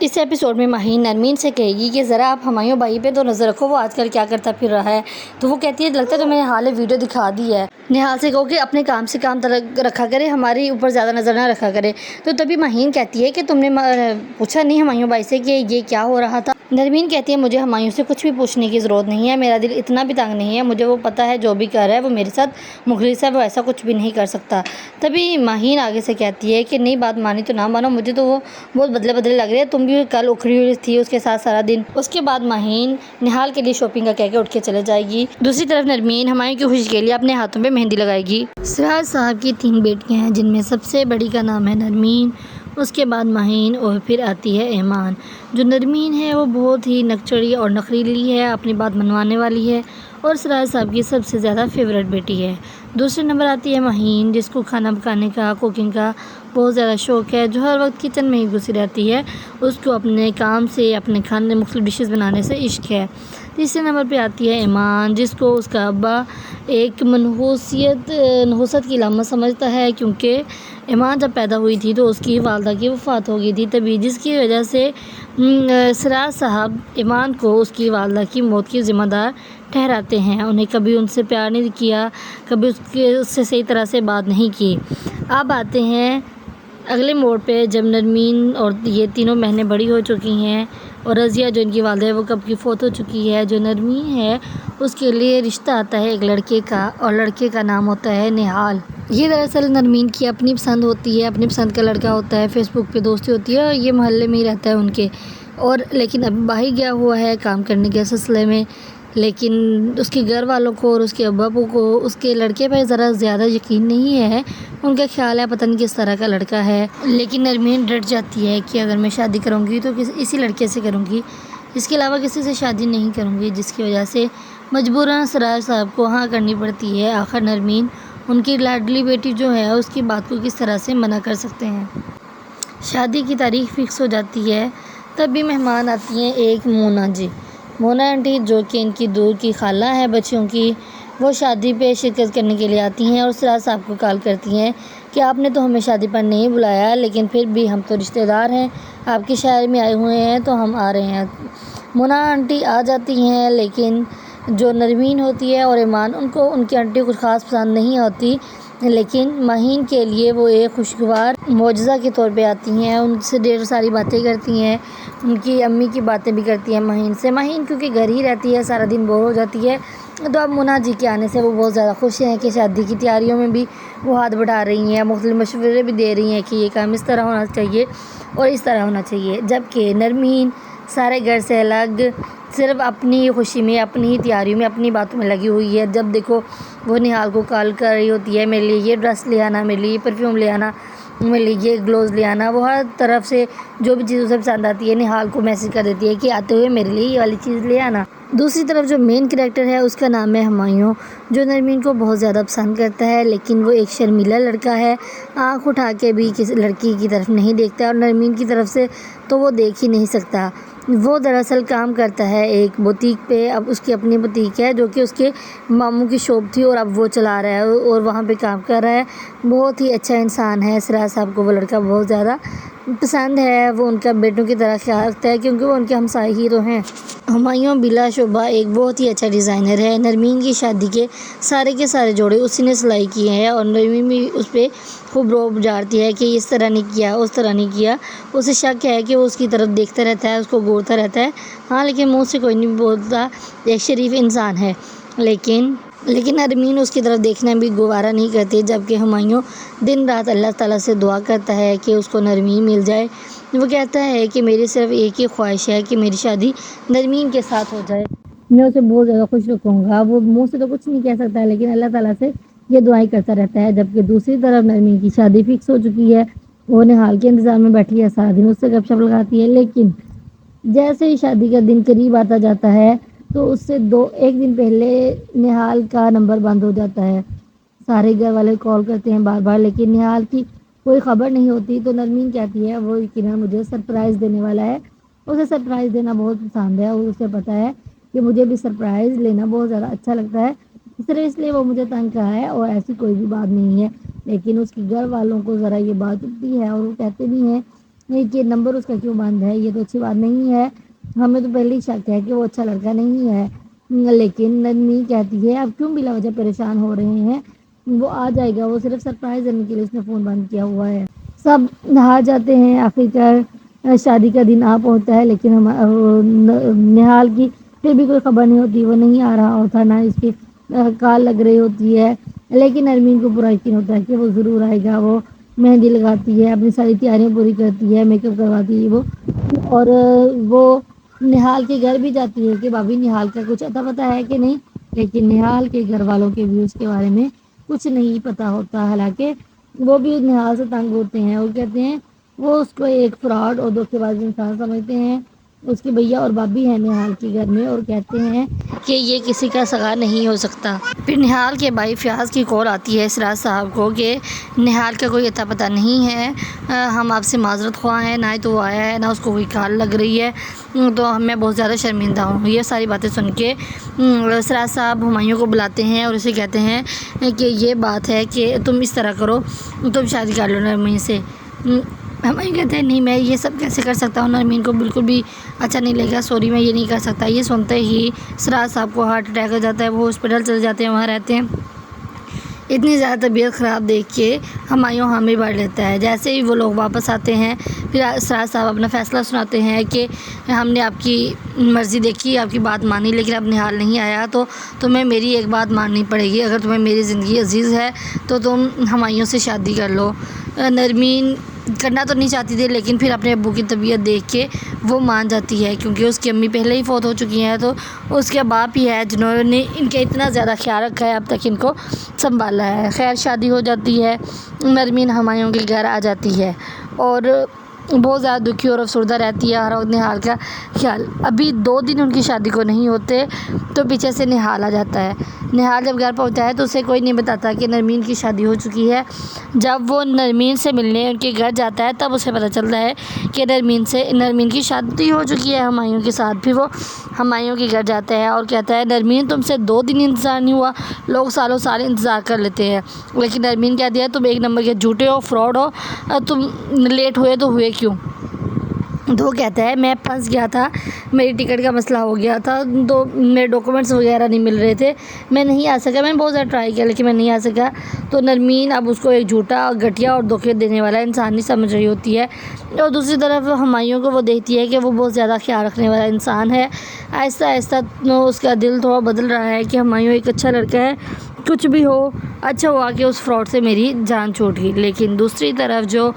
اس episode میں ماہین نرمین سے کہے گی کہ ذرا آپ ہمایوں بھائی پہ تو نظر رکھو، وہ آج کل کیا کرتا پھر رہا ہے۔ تو وہ کہتی ہے لگتا ہے تمہیں نہال نے ویڈیو دکھا دی ہے، نہال سے کہو کہ اپنے کام سے کام رکھا کرے، ہماری اوپر زیادہ نظر نہ رکھا کرے۔ تو تبھی ماہین کہتی ہے کہ تم نے پوچھا نہیں ہمایوں بھائی سے کہ یہ کیا ہو رہا تھا؟ نرمین کہتی ہے مجھے ہمایوں سے کچھ بھی پوچھنے کی ضرورت نہیں ہے، میرا دل اتنا بھی تنگ نہیں ہے، مجھے وہ پتہ ہے جو بھی کر رہا ہے وہ میرے ساتھ مخلص ہے، وہ ایسا کچھ بھی نہیں کر سکتا۔ تبھی ماہین آگے سے کہتی ہے کہ نہیں بات مانی تو نہ مانو، مجھے تو وہ بہت بدلے بدلے لگ رہے ہیں، تم بھی کل اکھڑی ہوئی تھی اس کے ساتھ سارا دن۔ اس کے بعد ماہین نہال کے لیے شاپنگ کا کہہ کے اٹھ کے چلے جائے گی۔ دوسری طرف نرمین ہمایوں کی خوشی کے لیے اپنے ہاتھوں پہ مہندی لگائے گی۔ سراج صاحب کی 3 بیٹیاں ہیں جن میں سب سے بڑی کا نام ہے نرمین، اس کے بعد ماہین اور پھر آتی ہے ایمان۔ جو نرمین ہے وہ بہت ہی نکچڑی اور نخریلی ہے، اپنی بات منوانے والی ہے اور سراج صاحب کی سب سے زیادہ فیورٹ بیٹی ہے۔ دوسرے نمبر آتی ہے ماہین، جس کو کھانا پکانے کا، کوکنگ کا بہت زیادہ شوق ہے، جو ہر وقت کچن میں ہی گھسی رہتی ہے، اس کو اپنے کام سے، اپنے کھانے مختلف ڈشز بنانے سے عشق ہے۔ تیسرے نمبر پہ آتی ہے ایمان، جس کو اس کا ابا ایک نحوست کی علامت سمجھتا ہے، کیونکہ ایمان جب پیدا ہوئی تھی تو اس کی والدہ کی وفات ہو گئی تھی، تبھی جس کی وجہ سے سراج صاحب ایمان کو اس کی والدہ کی موت کی ذمہ دار ٹھہراتے ہیں۔ انہیں کبھی ان سے پیار نہیں کیا، کبھی اس سے صحیح طرح سے بات نہیں کی۔ اب آتے ہیں اگلے موڑ پہ، جب نرمین اور یہ تینوں بہنیں بڑی ہو چکی ہیں اور رضیہ جو ان کی والدہ ہے وہ کب کی فوت ہو چکی ہے۔ جو نرمین ہے اس کے لیے رشتہ آتا ہے ایک لڑکے کا، اور لڑکے کا نام ہوتا ہے نہال۔ یہ دراصل نرمین کی اپنی پسند ہوتی ہے، اپنی پسند کا لڑکا ہوتا ہے، فیس بک پہ دوستی ہوتی ہے اور یہ محلے میں ہی رہتا ہے ان کے، اور لیکن اب باہر گیا ہوا ہے کام کرنے کے سلسلے میں۔ لیکن اس کے گھر والوں کو اور اس کے ابا ابو کو اس کے لڑکے پر ذرا زیادہ یقین نہیں ہے، ان کا خیال ہے پتہ نہیں کس طرح کا لڑکا ہے۔ لیکن نرمین ڈٹ جاتی ہے کہ اگر میں شادی کروں گی تو اسی لڑکے سے کروں گی، اس کے علاوہ کسی سے شادی نہیں کروں گی، جس کی وجہ سے مجبوراً سراج صاحب کو ہاں کرنی پڑتی ہے۔ آخر نرمین ان کی لاڈلی بیٹی جو ہے اس کی بات کو کس طرح سے منع کر سکتے ہیں۔ شادی کی تاریخ فکس ہو جاتی ہے، تب بھی مہمان آتی ہیں ایک مونا جی، مونا آنٹی جو کہ ان کی دور کی خالہ ہے بچیوں کی۔ وہ شادی پہ شرکت کرنے کے لیے آتی ہیں اور سراج صاحب کو کال کرتی ہیں کہ آپ نے تو ہمیں شادی پر نہیں بلایا، لیکن پھر بھی ہم تو رشتہ دار ہیں، آپ کے شہر میں آئے ہوئے ہیں تو ہم آ رہے ہیں۔ مونا آنٹی آ جاتی ہیں، لیکن جو نرمین ہوتی ہے اور ایمان ان کو ان کی آنٹی کچھ خاص پسند نہیں ہوتی، لیکن ماہین کے لیے وہ ایک خوشگوار معجزہ کے طور پہ آتی ہیں، ان سے ڈھیر ساری باتیں کرتی ہیں، ان کی امی کی باتیں بھی کرتی ہیں ماہین سے۔ ماہین کیونکہ گھر ہی رہتی ہے، سارا دن بور ہو جاتی ہے، تو اب مونا جی کے آنے سے وہ بہت زیادہ خوش ہیں کہ شادی کی تیاریوں میں بھی وہ ہاتھ بٹا رہی ہیں، مختلف مشورے بھی دے رہی ہیں کہ یہ کام اس طرح ہونا چاہیے اور اس طرح ہونا چاہیے، جبکہ نرمین سارے گھر سے الگ صرف اپنی خوشی میں، اپنی تیاریوں میں، اپنی باتوں میں لگی ہوئی ہے۔ جب دیکھو وہ نہال کو کال کر رہی ہوتی ہے میرے لیے یہ ڈریس لے آنا، میرے لیے یہ پرفیوم لے آنا، میرے لیے یہ گلوز لے آنا، وہ ہر طرف سے جو بھی چیز اسے پسند آتی ہے نہال کو میسج کر دیتی ہے کہ آتے ہوئے میرے لیے یہ والی چیز لے آنا۔ دوسری طرف جو مین کریکٹر ہے اس کا نام ہے ہمایوں، جو نرمین کو بہت زیادہ پسند کرتا ہے، لیکن وہ ایک شرمیلا لڑکا ہے، آنکھ اٹھا کے بھی کسی لڑکی کی طرف نہیں دیکھتا اور نرمین کی طرف سے تو وہ دیکھ ہی نہیں سکتا۔ وہ دراصل کام کرتا ہے ایک بوتیک پہ، اب اس کی اپنی بوتیک ہے جو کہ اس کے ماموں کی شاپ تھی اور اب وہ چلا رہا ہے اور وہاں پہ کام کر رہا ہے۔ بہت ہی اچھا انسان ہے، سراج صاحب کو وہ لڑکا بہت زیادہ پسند ہے، وہ ان کا بیٹوں کی طرح خیال رکھتا ہے کیونکہ وہ ان کے ہمسائے ہی تو ہیں۔ ہمایوں بلا شبہ ایک بہت ہی اچھا ڈیزائنر ہے، نرمین کی شادی کے سارے جوڑے اسی نے سلائی کیے ہیں اور نرمین بھی اس پہ خوب روب جھاڑتی ہے کہ اس طرح نہیں کیا، اس طرح نہیں کیا، اسے شک ہے کہ وہ اس کی طرف دیکھتا رہتا ہے، اس کو گورتا رہتا ہے، ہاں لیکن منہ سے کوئی نہیں بولتا، ایک شریف انسان ہے، لیکن نرمین اس کی طرف دیکھنا بھی گوارا نہیں کرتی، جبکہ ہمایوں دن رات اللہ تعالیٰ سے دعا کرتا ہے کہ اس کو نرمین مل جائے۔ وہ کہتا ہے کہ میری صرف ایک ہی خواہش ہے کہ میری شادی نرمین کے ساتھ ہو جائے، میں اسے بہت زیادہ خوش رکھوں گا۔ وہ منہ سے تو کچھ نہیں کہہ سکتا لیکن اللہ تعالیٰ سے یہ دعائیں کرتا رہتا ہے، جبکہ دوسری طرف نرمین کی شادی فکس ہو چکی ہے، وہ نہال کے انتظار میں بیٹھی ہے، سارا دن اس سے گپ شپ لگاتی ہے، لیکن جیسے ہی شادی کا دن قریب آتا جاتا ہے تو اس سے ایک دن پہلے نہال کا نمبر بند ہو جاتا ہے، سارے گھر والے کال کرتے ہیں بار بار لیکن نہال کی کوئی خبر نہیں ہوتی، تو نرمین کہتی ہے وہ یقیناً مجھے سرپرائز دینے والا ہے، اسے سرپرائز دینا بہت پسند ہے اور اسے پتہ ہے کہ مجھے بھی سرپرائز لینا بہت زیادہ اچھا لگتا ہے، صرف اس لیے وہ مجھے تنگ کہا ہے اور ایسی کوئی بھی بات نہیں ہے، لیکن اس کے گھر والوں کو ذرا یہ بات چبھتی ہے اور وہ کہتے بھی ہیں کہ نمبر اس کا کیوں بند ہے، یہ تو اچھی بات نہیں ہے، ہمیں تو پہلے ہی شک ہے کہ وہ اچھا لڑکا نہیں ہے۔ لیکن نرمین کہتی ہے اب کیوں بلا وجہ پریشان ہو رہے ہیں، وہ آ جائے گا، وہ صرف سرپرائز دینے کے لیے اس نے فون بند کیا ہوا ہے۔ سب نہا جاتے ہیں، آخرکار شادی کا دن آ پہنچتا ہے، لیکن نہال کی پھر بھی کوئی خبر نہیں ہوتی، وہ نہیں آ رہا ہوتا، نہ اس کی کال لگ رہی ہوتی ہے۔ لیکن نرمین کو پورا یقین ہوتا ہے کہ وہ ضرور آئے گا۔ وہ مہندی لگاتی ہے، اپنی ساری تیاریاں پوری کرتی ہے، میک اپ کرواتی ہے وہ، اور وہ نہال کے گھر بھی جاتی ہے کہ بھابھی نہال کا کچھ اتا پتا ہے کہ نہیں، لیکن نہال کے گھر والوں کے بھی اس کے بارے میں کچھ نہیں پتا ہوتا۔ حالانکہ وہ بھی نہال سے تنگ ہوتے ہیں، وہ کہتے ہیں وہ اس کو ایک فراڈ اور دھوکے باز انسان سمجھتے ہیں۔ اس کے بھیا اور بھابھی ہیں نہال کے گھر میں اور کہتے ہیں کہ یہ کسی کا سگا نہیں ہو سکتا۔ پھر نہال کے بھائی فیاض کی کال آتی ہے سراج صاحب کو کہ نہال کا کوئی اتا پتہ نہیں ہے، ہم آپ سے معذرت خواہ ہیں، نہ ہی تو وہ آیا ہے، نہ اس کو کوئی کال لگ رہی ہے، تو میں بہت زیادہ شرمندہ ہوں۔ یہ ساری باتیں سن کے سراج صاحب ہمایوں کو بلاتے ہیں اور اسے کہتے ہیں کہ یہ بات ہے کہ تم اس طرح کرو، تم شادی کر لو نرمین سے۔ ہمایوں کہتے ہیں نہیں، میں یہ سب کیسے کر سکتا ہوں، نرمین کو بالکل بھی اچھا نہیں لگے گا، سوری میں یہ نہیں کر سکتا۔ یہ سنتے ہی سراج صاحب کو ہارٹ اٹیک ہو جاتا ہے، وہ ہاسپٹل چلے جاتے ہیں، وہاں رہتے ہیں۔ اتنی زیادہ طبیعت خراب دیکھ کے ہمایوں حامی بھر لیتا ہے۔ جیسے ہی وہ لوگ واپس آتے ہیں، پھر سراج صاحب اپنا فیصلہ سناتے ہیں کہ ہم نے آپ کی مرضی دیکھی، آپ کی بات مانی، لیکن اب نہال نہیں آیا تو تمہیں میری ایک بات ماننی پڑے گی۔ اگر تمہیں میری زندگی عزیز ہے تو تم ہمایوں سے شادی کر لو۔ نرمین کرنا تو نہیں چاہتی تھی، لیکن پھر اپنے ابو کی طبیعت دیکھ کے وہ مان جاتی ہے، کیونکہ اس کی امی پہلے ہی فوت ہو چکی ہیں، تو اس کے باپ ہی ہے جنہوں نے ان کا اتنا زیادہ خیال رکھا ہے، اب تک ان کو سنبھالا ہے۔ خیر شادی ہو جاتی ہے، نرمین ہمایوں کے گھر آ جاتی ہے اور بہت زیادہ دکھی اور افسردہ رہتی ہے ہر وقت نہال کا خیال۔ ابھی 2 دن ان کی شادی کو نہیں ہوتے تو پیچھے سے نہال آ جاتا ہے۔ نہال جب گھر پہنچتا ہے تو اسے کوئی نہیں بتاتا کہ نرمین کی شادی ہو چکی ہے۔ جب وہ نرمین سے ملنے ان کے گھر جاتا ہے تب اسے پتہ چلتا ہے کہ نرمین کی شادی ہو چکی ہے ہمایوں کے ساتھ۔ پھر وہ ہمایوں کے گھر جاتا ہے اور کہتا ہے نرمین تم سے 2 دن انتظار نہیں ہوا، لوگ سالوں سال انتظار کر لیتے ہیں، لیکن نرمین کہتی ہے تم ایک نمبر کے جھوٹے ہو، فراڈ ہو، تم لیٹ ہوئے تو ہوئے کیوں؟ تو وہ کہتا ہے میں پھنس گیا تھا، میری ٹکٹ کا مسئلہ ہو گیا تھا، تو میرے ڈاکومنٹس وغیرہ نہیں مل رہے تھے، میں نہیں آ سکا، میں نے بہت زیادہ ٹرائی کیا لیکن میں نہیں آ سکا۔ تو نرمین اب اس کو ایک جھوٹا، گھٹیا اور دھوکے دینے والا انسان نہیں سمجھ رہی ہوتی ہے، اور دوسری طرف ہمایوں کو وہ دیکھتی ہے کہ وہ بہت زیادہ خیال رکھنے والا انسان ہے۔ آہستہ آہستہ اس کا دل تھوڑا بدل رہا ہے کہ ہمایوں ایک اچھا لڑکا ہے، کچھ بھی ہو اچھا ہوا کہ اس فراڈ سے میری جان چھوٹ گئی۔ لیکن دوسری طرف جو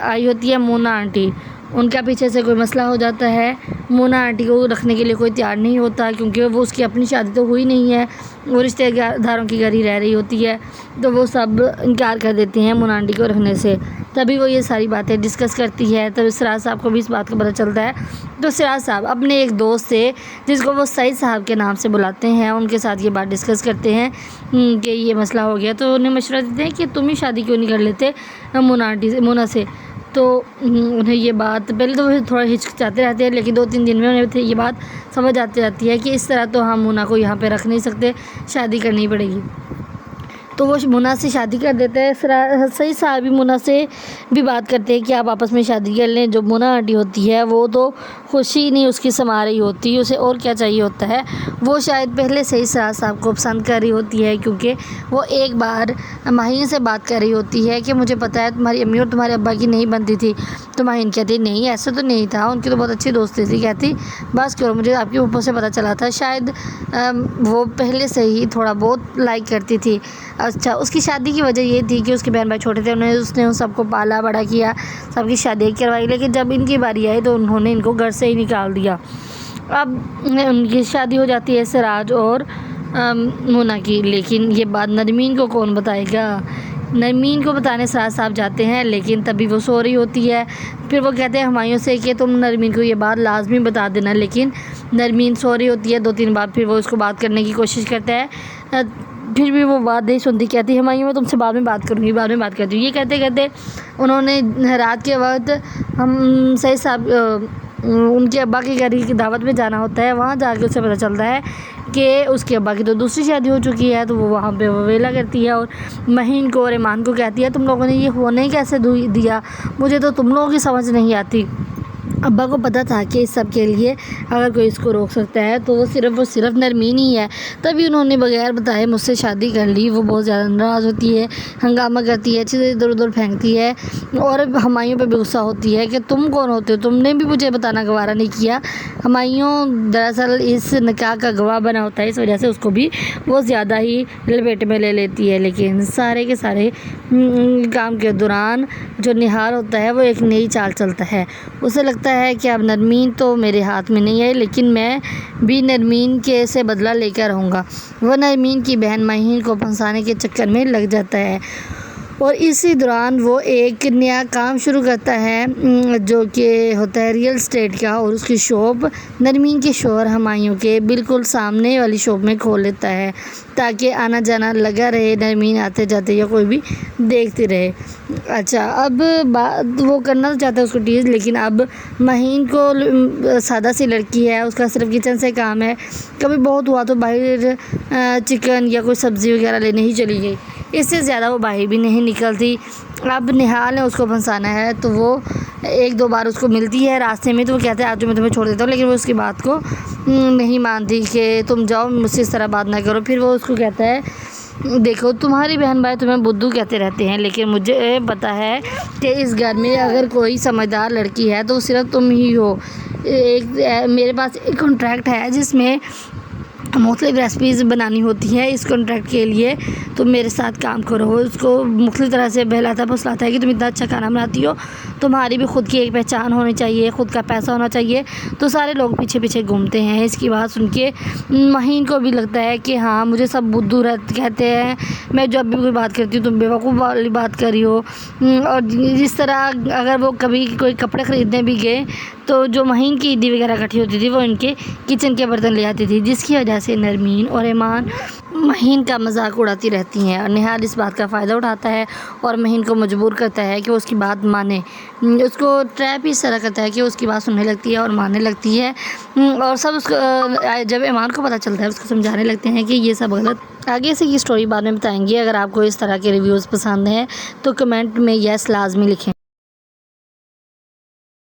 آئی ہوتی ہے مونا آنٹی، ان کا پیچھے سے کوئی مسئلہ ہو جاتا ہے۔ مونا آنٹی کو رکھنے کے لیے کوئی تیار نہیں ہوتا، کیونکہ وہ اس کی اپنی شادی تو ہوئی نہیں ہے، وہ رشتے داروں کے گھر ہی رہ رہی ہوتی ہے، تو وہ سب انکار کر دیتے ہیں مونا آنٹی کو رکھنے سے۔ تبھی وہ یہ ساری باتیں ڈسکس کرتی ہے، تب سراج صاحب کو بھی اس بات کا پتہ چلتا ہے، تو سراج صاحب اپنے ایک دوست سے جس کو وہ سعید صاحب کے نام سے بلاتے ہیں ان کے ساتھ یہ بات ڈسکس کرتے ہیں کہ یہ مسئلہ ہو گیا، تو انہیں مشورہ دیتے ہیں کہ تم ہی شادی کیوں نہیں کر لیتے مونا سے۔ تو انہیں یہ بات پہلے تو وہ تھوڑا ہچکچاتے رہتے ہیں، لیکن 2-3 دن میں انہیں یہ بات سمجھ آتی رہتی ہے کہ اس طرح تو ہم مونا کو یہاں پہ رکھ نہیں سکتے، شادی کرنی پڑے گی۔ تو وہ مونا سے شادی کر دیتا ہے۔ سعید صاحب بھی مونا سے بھی بات کرتے ہیں کہ آپ آپس میں شادی کر لیں۔ جو مونا آنٹی ہوتی ہے وہ تو خوشی نہیں اس کی سما رہی ہوتی، اسے اور کیا چاہیے ہوتا ہے، وہ شاید پہلے سے ہی سراج صاحب کو پسند کر رہی ہوتی ہے، کیونکہ وہ ایک بار ماہین سے بات کر رہی ہوتی ہے کہ مجھے پتہ ہے تمہاری امی اور تمہارے ابا کی نہیں بنتی تھی، تو ماہین کہتی نہیں ایسا تو نہیں تھا، ان کی تو بہت اچھی دوستی تھی، کہتی بس کرو، مجھے آپ کے اوپر سے پتہ چلا تھا، شاید وہ پہلے سے ہی تھوڑا بہت لائک کرتی تھی۔ اچھا اس کی شادی کی وجہ یہ تھی کہ اس کے بہن بھائی چھوٹے تھے، اس نے ان سب کو پالا بڑا کیا، سب کی شادی کروائی، لیکن جب ان کی باری آئی تو انہوں نے ان کو گھر سے ہی نکال دیا۔ اب ان کی شادی ہو جاتی ہے سراج اور مونا کی، لیکن یہ بات نرمین کو کون بتائے گا؟ نرمین کو بتانے سراج صاحب جاتے ہیں، لیکن تبھی وہ سو رہی ہوتی ہے۔ پھر وہ کہتے ہیں ہمایوں سے کہ تم نرمین کو یہ بات لازمی بتا دینا، لیکن نرمین سو رہی ہوتی ہے 2-3 بار، پھر وہ اس کو بات کرنے کی کوشش کرتا ہے، پھر بھی وہ بات نہیں سنتی، کہتی ہمایوں میں تم سے بعد میں بات کروں گی، بعد میں بات کرتی ہوں۔ یہ کہتے کہتے انہوں نے رات کے وقت ہم سعید صاحب ان کے ابا کے گھر کی دعوت میں جانا ہوتا ہے، وہاں جا کے اسے پتہ چلتا ہے کہ اس کے ابا کی تو دوسری شادی ہو چکی ہے، تو وہ وہاں پہ ویلا کرتی ہے اور مہین کو اور ایمان کو کہتی ہے تم لوگوں نے یہ ہونے کیسے دیا، مجھے تو تم لوگوں کی سمجھ نہیں آتی۔ ابا کو پتہ تھا کہ اس سب کے لیے اگر کوئی اس کو روک سکتا ہے تو وہ صرف نرمین ہی ہے، تبھی انہوں نے بغیر بتائے مجھ سے شادی کر لی۔ وہ بہت زیادہ ناراض ہوتی ہے، ہنگامہ کرتی ہے، چیزیں ادھر ادھر پھینکتی ہے اور ہمایوں پہ بھی غصہ ہوتی ہے کہ تم کون ہوتے ہو، تم نے بھی مجھے بتانا گوارا نہیں کیا۔ ہمایوں دراصل اس نکاح کا گواہ بنا ہوتا ہے، اس وجہ سے اس کو بھی وہ زیادہ ہی لپیٹ میں لے لیتی ہے، لیکن سارے کے سارے کام کے دوران جو نہال ہوتا ہے وہ ایک نئی چال چلتا ہے۔ اسے لگتا ہے کہ اب نرمین تو میرے ہاتھ میں نہیں ہے، لیکن میں بھی نرمین کے سے بدلہ لے کر رہوں گا۔ وہ نرمین کی بہن مہین کو پھنسانے کے چکر میں لگ جاتا ہے اور اسی دوران وہ ایک نیا کام شروع کرتا ہے جو کہ ہوتا ہے ریئل اسٹیٹ کا، اور اس کی شاپ نرمین کے شوہر ہمایوں کے بالکل سامنے والی شاپ میں کھول لیتا ہے تاکہ آنا جانا لگا رہے، نرمین آتے جاتے یا کوئی بھی دیکھتی رہے۔ اچھا، اب وہ کرنا چاہتا ہے اس کو ٹیز، لیکن اب مہین کو سادہ سی لڑکی ہے، اس کا صرف کچن سے کام ہے، کبھی بہت ہوا تو باہر چکن یا کوئی سبزی وغیرہ لینے ہی چلی گئی، اس سے زیادہ وہ باہر بھی نہیں نکلتی۔ اب نہال نے اس کو پھنسانا ہے تو وہ ایک دو بار اس کو ملتی ہے راستے میں، تو وہ کہتا ہے آج میں تمہیں چھوڑ دیتا ہوں، لیکن وہ اس کی بات کو نہیں مانتی کہ تم جاؤ، مجھ سے اس طرح بات نہ کرو۔ پھر وہ اس کو کہتا ہے دیکھو تمہاری بہن بھائی تمہیں بدھو کہتے رہتے ہیں، لیکن مجھے پتہ ہے کہ اس گھر میں اگر کوئی سمجھدار لڑکی ہے تو صرف تم ہی ہو۔ میرے پاس ایک کانٹریکٹ ہے جس میں مختلف ریسپیز بنانی ہوتی ہیں، اس کانٹریکٹ کے لیے تم میرے ساتھ کام کرو۔ وہ اس کو مختلف طرح سے بہلاتا پھسلاتا ہے کہ تم اتنا اچھا کھانا بناتی ہو، تمہاری بھی خود کی ایک پہچان ہونی چاہیے، خود کا پیسہ ہونا چاہیے۔ تو سارے لوگ پیچھے پیچھے گھومتے ہیں۔ اس کی بات سن کے مہین کو بھی لگتا ہے کہ ہاں مجھے سب بدھو کہتے ہیں، میں جب بھی کوئی بات کرتی ہوں تم بیوقوف والی بات کر رہی ہو۔ اور جس طرح اگر وہ کبھی کوئی کپڑے خریدنے بھی گئے تو جو مہین کی عیدی وغیرہ اکٹھی ہوتی تھی وہ ان کے کچن کے برتن لے آتی تھی، جس کی وجہ سے نرمین اور ایمان مہین کا مذاق اڑاتی رہتی ہیں، اور نہال اس بات کا فائدہ اٹھاتا ہے اور مہین کو مجبور کرتا ہے کہ وہ اس کی بات مانے۔ اس کو ٹریپ اس طرح کرتا ہے کہ اس کی بات سننے لگتی ہے اور ماننے لگتی ہے، اور سب اس کو جب ایمان کو پتہ چلتا ہے اس کو سمجھانے لگتے ہیں کہ یہ سب غلط۔ آگے سے یہ سٹوری بعد میں بتائیں گے۔ اگر آپ کو اس طرح کے ریویوز پسند ہیں تو کمنٹ میں یس لازمی لکھیں۔